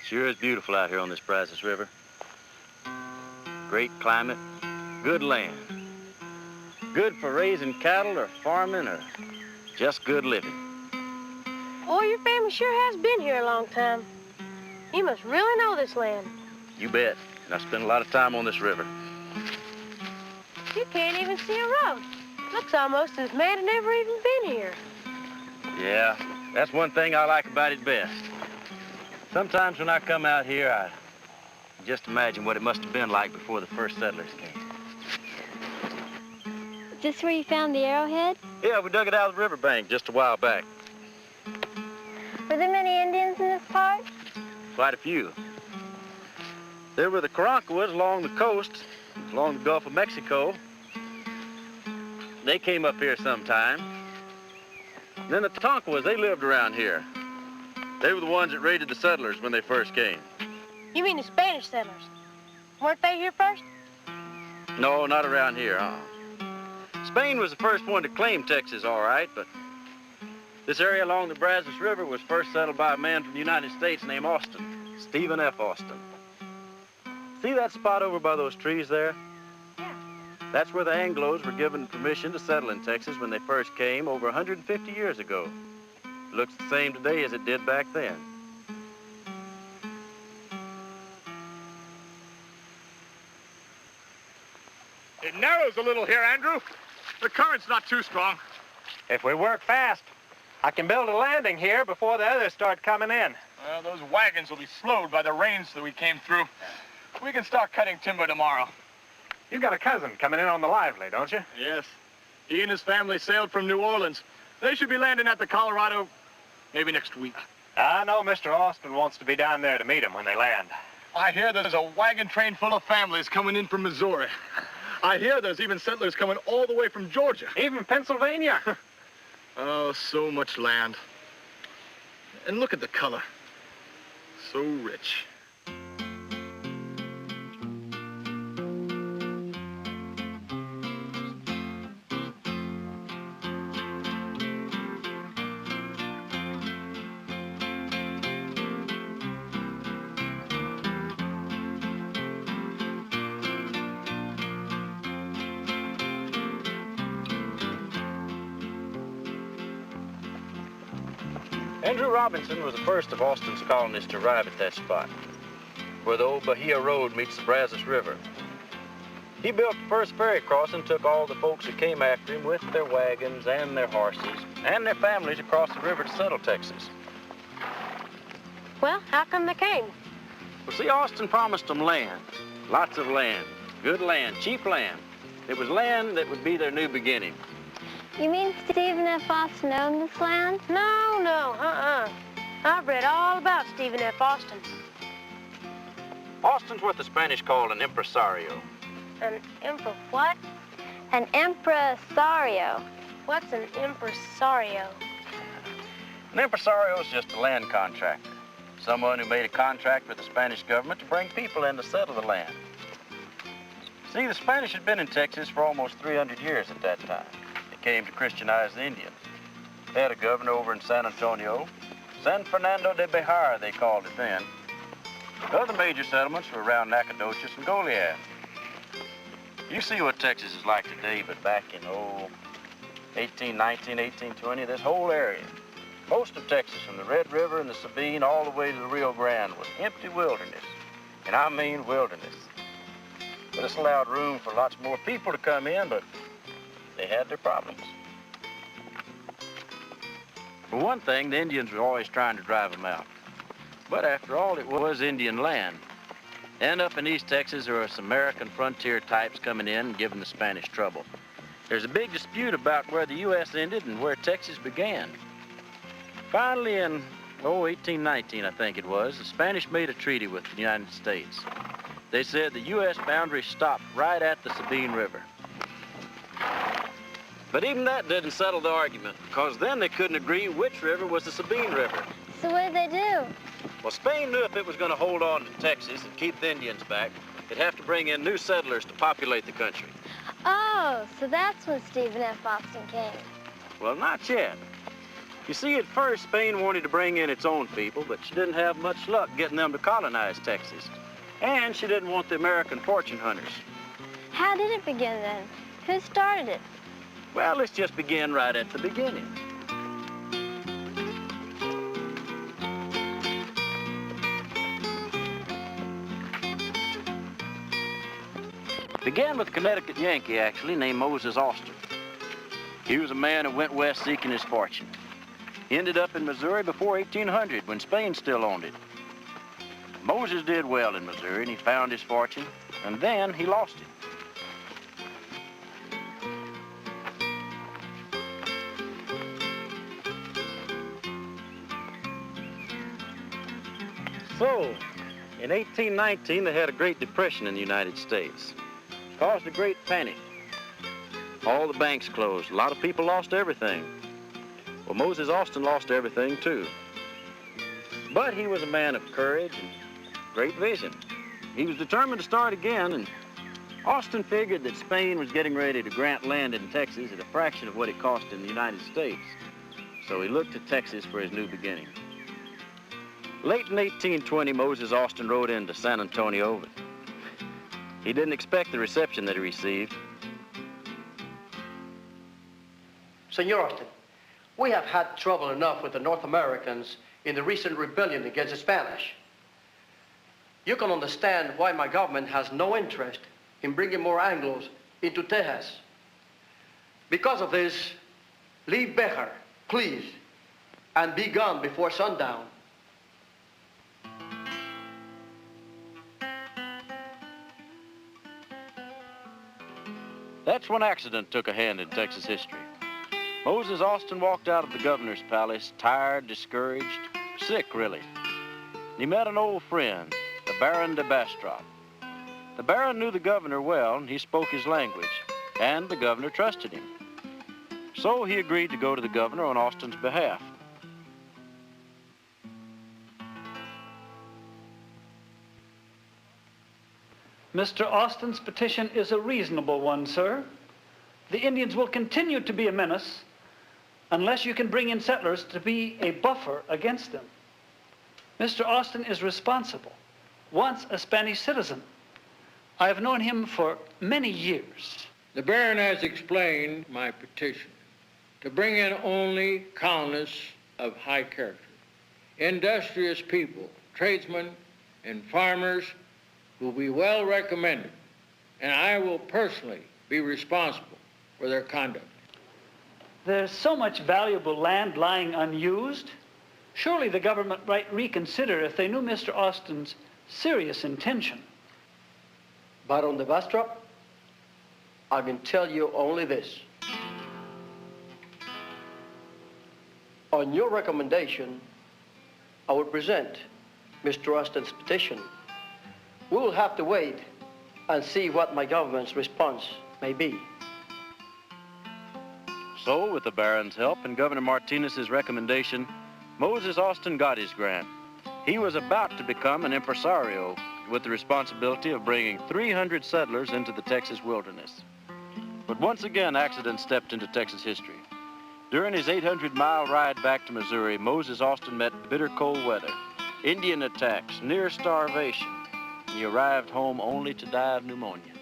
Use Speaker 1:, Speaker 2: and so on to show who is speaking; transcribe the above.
Speaker 1: Sure is beautiful out here on this Brazos River. Great climate, good land. Good for raising cattle or farming or just good living.
Speaker 2: Oh, your family sure has been here a long time. You must really know this land.
Speaker 1: You bet. And I spent a lot of time on this river.
Speaker 2: You can't even see a road. Looks almost as if man had never even been here.
Speaker 1: Yeah, that's one thing I like about it best. Sometimes when I come out here, I just imagine what it must have been like before the first settlers came.
Speaker 3: Is this where you found the arrowhead?
Speaker 1: Yeah, we dug it out of the riverbank just a while back.
Speaker 3: Were there many Indians in this part?
Speaker 1: Quite a few. There were the Karankawas along the coast, along the Gulf of Mexico. They came up here sometime. And then the Tonkawas, they lived around here. They were the ones that raided the settlers when they first came.
Speaker 2: You mean the Spanish settlers? Weren't they here first?
Speaker 1: No, not around here, Spain was the first one to claim Texas, all right, but this area along the Brazos River was first settled by a man from the United States named Austin, Stephen F. Austin. See that spot over by those trees there?
Speaker 2: Yeah.
Speaker 1: That's where the Anglos were given permission to settle in Texas when they first came over 150 years ago. It looks the same today as it did back then.
Speaker 4: It narrows a little here, Andrew. The current's not too strong.
Speaker 5: If we work fast, I can build a landing here before the others start coming in.
Speaker 4: Well, those wagons will be slowed by the rains that we came through. We can start cutting timber tomorrow.
Speaker 5: You've got a cousin coming in on the Lively, don't you?
Speaker 4: Yes. He and his family sailed from New Orleans. They should be landing at the Colorado maybe next week.
Speaker 5: I know Mr. Austin wants to be down there to meet him when they land.
Speaker 4: I hear there's a wagon train full of families coming in from Missouri. I hear there's even settlers coming all the way from Georgia.
Speaker 5: Even Pennsylvania.
Speaker 4: Oh, so much land. And look at the color. So rich.
Speaker 1: Andrew Robinson was the first of Austin's colonists to arrive at that spot, where the old Bahia Road meets the Brazos River. He built the first ferry crossing, took all the folks that came after him with their wagons and their horses and their families across the river to settle Texas.
Speaker 2: Well, how come they came?
Speaker 1: Well, see, Austin promised them land, lots of land, good land, cheap land. It was land that would be their new beginning.
Speaker 3: You mean Stephen F. Austin owned this land?
Speaker 2: No. I've read all about Stephen F. Austin.
Speaker 1: Austin's what the Spanish called an impresario.
Speaker 2: An emperor what?
Speaker 3: An impresario.
Speaker 2: What's an impresario?
Speaker 1: An impresario is just a land contractor, someone who made a contract with the Spanish government to bring people in to settle the land. See, the Spanish had been in Texas for almost 300 years at that time. They came to Christianize the Indians. They had a governor over in San Antonio. San Fernando de Bejar, they called it then. The other major settlements were around Nacogdoches and Goliad. You see what Texas is like today, but back in, 1819, 1820, this whole area, most of Texas, from the Red River and the Sabine all the way to the Rio Grande, was empty wilderness. And I mean wilderness. But this allowed room for lots more people to come in, but they had their problems. For one thing, the Indians were always trying to drive them out. But after all, it was Indian land. And up in East Texas, there were some American frontier types coming in and giving the Spanish trouble. There's a big dispute about where the U.S. ended and where Texas began. Finally, in, 1819, I think it was, the Spanish made a treaty with the United States. They said the U.S. boundary stopped right at the Sabine River. But even that didn't settle the argument, because then they couldn't agree which river was the Sabine River.
Speaker 3: So what did they do?
Speaker 1: Well, Spain knew if it was going to hold on to Texas and keep the Indians back, it'd have to bring in new settlers to populate the country.
Speaker 3: Oh, so that's when Stephen F. Austin came.
Speaker 1: Well, not yet. You see, at first, Spain wanted to bring in its own people, but she didn't have much luck getting them to colonize Texas. And she didn't want the American fortune hunters.
Speaker 3: How did it begin then? Who started it?
Speaker 1: Well, let's just begin right at the beginning. It began with a Connecticut Yankee, actually, named Moses Austin. He was a man who went west seeking his fortune. He ended up in Missouri before 1800, when Spain still owned it. Moses did well in Missouri, and he found his fortune, and then he lost it. So, in 1819, they had a Great Depression in the United States. It caused a great panic. All the banks closed. A lot of people lost everything. Well, Moses Austin lost everything, too. But he was a man of courage and great vision. He was determined to start again, and Austin figured that Spain was getting ready to grant land in Texas at a fraction of what it cost in the United States. So he looked to Texas for his new beginning. Late in 1820, Moses Austin rode into San Antonio, but he didn't expect the reception that he received.
Speaker 6: Senor Austin, we have had trouble enough with the North Americans in the recent rebellion against the Spanish. You can understand why my government has no interest in bringing more Anglos into Texas. Because of this, leave Becher, please, and be gone before sundown.
Speaker 1: That's when accident took a hand in Texas history. Moses Austin walked out of the governor's palace, tired, discouraged, sick, really. He met an old friend, the Baron de Bastrop. The Baron knew the governor well, and he spoke his language, and the governor trusted him. So he agreed to go to the governor on Austin's behalf.
Speaker 7: Mr. Austin's petition is a reasonable one, sir. The Indians will continue to be a menace unless you can bring in settlers to be a buffer against them. Mr. Austin is responsible, once a Spanish citizen. I have known him for many years.
Speaker 8: The Baron has explained my petition to bring in only colonists of high character, industrious people, tradesmen, and farmers who will be well recommended, and I will personally be responsible for their conduct.
Speaker 7: There's so much valuable land lying unused. Surely the government might reconsider if they knew Mr. Austin's serious intention.
Speaker 6: Baron de Bastrop, I can tell you only this. On your recommendation, I will present Mr. Austin's petition. We will have to wait and see what my government's response may be.
Speaker 1: So, with the Baron's help and Governor Martinez's recommendation, Moses Austin got his grant. He was about to become an impresario with the responsibility of bringing 300 settlers into the Texas wilderness. But once again, accident stepped into Texas history. During his 800-mile ride back to Missouri, Moses Austin met bitter cold weather, Indian attacks, near starvation. He arrived home only to die of pneumonia.